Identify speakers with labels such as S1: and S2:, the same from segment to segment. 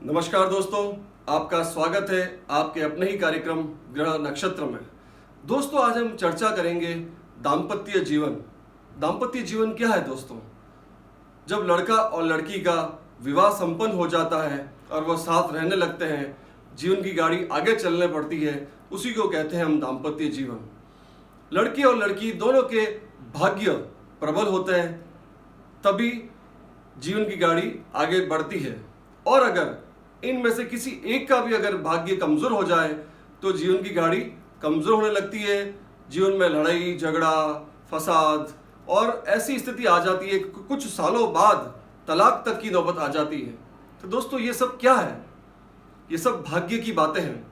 S1: नमस्कार दोस्तों, आपका स्वागत है आपके अपने ही कार्यक्रम ग्रह नक्षत्र में। दोस्तों, आज हम चर्चा करेंगे दाम्पत्य जीवन। दाम्पत्य जीवन क्या है दोस्तों? जब लड़का और लड़की का विवाह संपन्न हो जाता है और वह साथ रहने लगते हैं, जीवन की गाड़ी आगे चलने पड़ती है, उसी को कहते हैं हम दाम्पत्य जीवन। लड़के और लड़की दोनों के भाग्य प्रबल होते हैं, तभी जीवन की गाड़ी आगे बढ़ती है। और अगर इनमें से किसी एक का भी अगर भाग्य कमजोर हो जाए तो जीवन की गाड़ी कमजोर होने लगती है। जीवन में लड़ाई झगड़ा फसाद और ऐसी स्थिति आ जाती है, कुछ सालों बाद तलाक तक की नौबत आ जाती है। तो दोस्तों, ये सब क्या है? ये सब भाग्य की बातें हैं।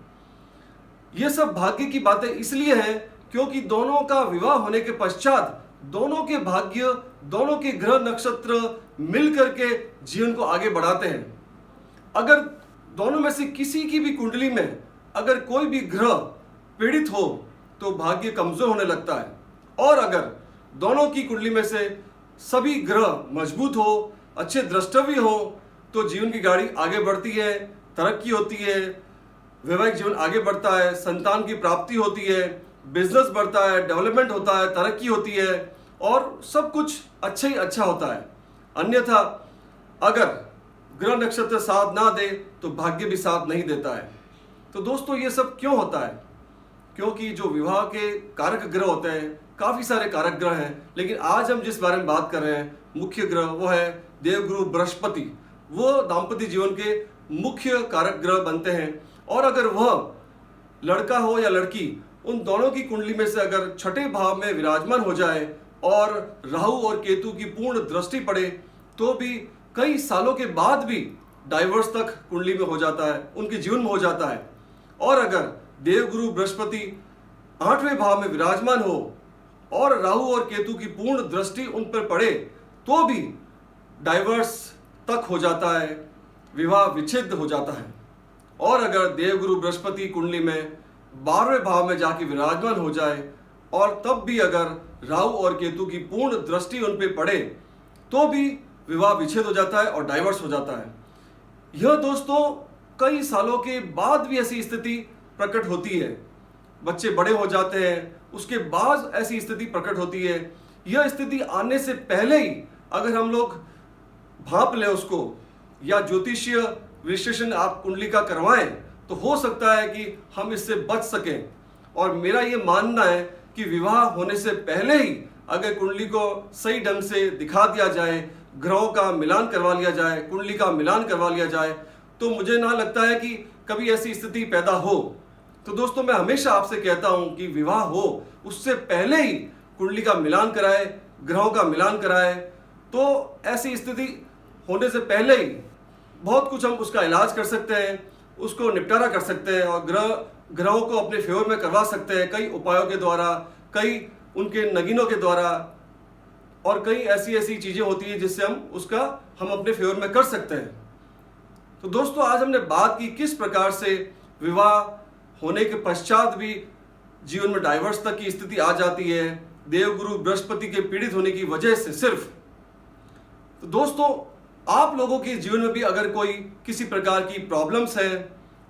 S1: ये सब भाग्य की बातें इसलिए हैं क्योंकि दोनों का विवाह होने के पश्चात दोनों के भाग्य, दोनों के ग्रह नक्षत्र मिल करके जीवन को आगे बढ़ाते हैं। अगर दोनों में से किसी की भी कुंडली में अगर कोई भी ग्रह पीड़ित हो तो भाग्य कमजोर होने लगता है, और अगर दोनों की कुंडली में से सभी ग्रह मजबूत हो, अच्छे द्रष्टव्य हो, तो जीवन की गाड़ी आगे बढ़ती है, तरक्की होती है, वैवाहिक जीवन आगे बढ़ता है, संतान की प्राप्ति होती है, बिजनेस बढ़ता है, डेवलपमेंट होता है, तरक्की होती है और सब कुछ अच्छा ही अच्छा होता है। अन्यथा अगर ग्रह नक्षत्र साथ ना दे तो भाग्य भी साथ नहीं देता है। तो दोस्तों, ये सब क्यों होता है? क्योंकि जो विवाह के कारक ग्रह होते हैं, काफी सारे कारक ग्रह हैं, लेकिन आज हम जिस बारे में बात कर रहे हैं, मुख्य ग्रह वो है देवगुरु बृहस्पति। वो दाम्पत्य जीवन के मुख्य कारक ग्रह बनते हैं। और अगर वह लड़का हो या लड़की, उन दोनों की कुंडली में से अगर छठे भाव में विराजमान हो जाए और राहु और केतु की पूर्ण दृष्टि पड़े तो भी कई सालों के बाद भी डाइवर्स तक कुंडली में हो जाता है, उनके जीवन में हो जाता है। और अगर देवगुरु बृहस्पति 8वें भाव में विराजमान हो और राहु और केतु की पूर्ण दृष्टि उन पर पड़े तो भी डाइवर्स तक हो जाता है, विवाह विच्छेद हो जाता है। और अगर देवगुरु बृहस्पति कुंडली में 12वें भाव में जाके विराजमान हो जाए और तब भी अगर राहु और केतु की पूर्ण दृष्टि उन पर पड़े तो भी विवाह विच्छेद हो जाता है और डाइवर्स हो जाता है। यह दोस्तों कई सालों के बाद भी ऐसी स्थिति प्रकट होती है। बच्चे बड़े हो जाते हैं, उसके बाद ऐसी स्थिति प्रकट होती है। यह स्थिति आने से पहले ही अगर हम लोग भांप लें उसको या ज्योतिषीय विश्लेषण आप कुंडली का करवाएं तो हो सकता है कि हम इससे बच सकें। और मेरा यह मानना है कि विवाह होने से पहले ही अगर कुंडली को सही ढंग से दिखा दिया जाए, ग्रहों का मिलान करवा लिया जाए, कुंडली का मिलान करवा लिया जाए, तो मुझे ना लगता है कि कभी ऐसी स्थिति पैदा हो। तो दोस्तों, मैं हमेशा आपसे कहता हूं कि विवाह हो उससे पहले ही कुंडली का मिलान कराए, ग्रहों का मिलान कराए, तो ऐसी स्थिति होने से पहले ही बहुत कुछ हम उसका इलाज कर सकते हैं, उसको निपटारा कर सकते हैं और ग्रहों को अपने फेवर में करवा सकते हैं कई उपायों के द्वारा, कई उनके नगीनों के द्वारा, और कई ऐसी ऐसी चीजें होती है जिससे हम अपने फेवर में कर सकते हैं। तो दोस्तों, आज हमने बात की किस प्रकार से विवाह होने के पश्चात भी जीवन में डाइवर्स तक की स्थिति आ जाती है देवगुरु बृहस्पति के पीड़ित होने की वजह से सिर्फ। तो दोस्तों, आप लोगों के जीवन में भी अगर कोई किसी प्रकार की प्रॉब्लम्स है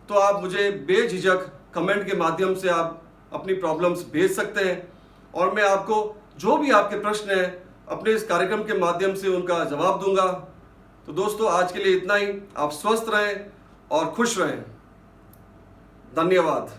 S1: तो आप मुझे बेझिझक कमेंट के माध्यम से आप अपनी प्रॉब्लम्स भेज सकते हैं और मैं आपको जो भी आपके प्रश्न हैं अपने इस कार्यक्रम के माध्यम से उनका जवाब दूंगा। तो दोस्तों, आज के लिए इतना ही। आप स्वस्थ रहें और खुश रहें। धन्यवाद।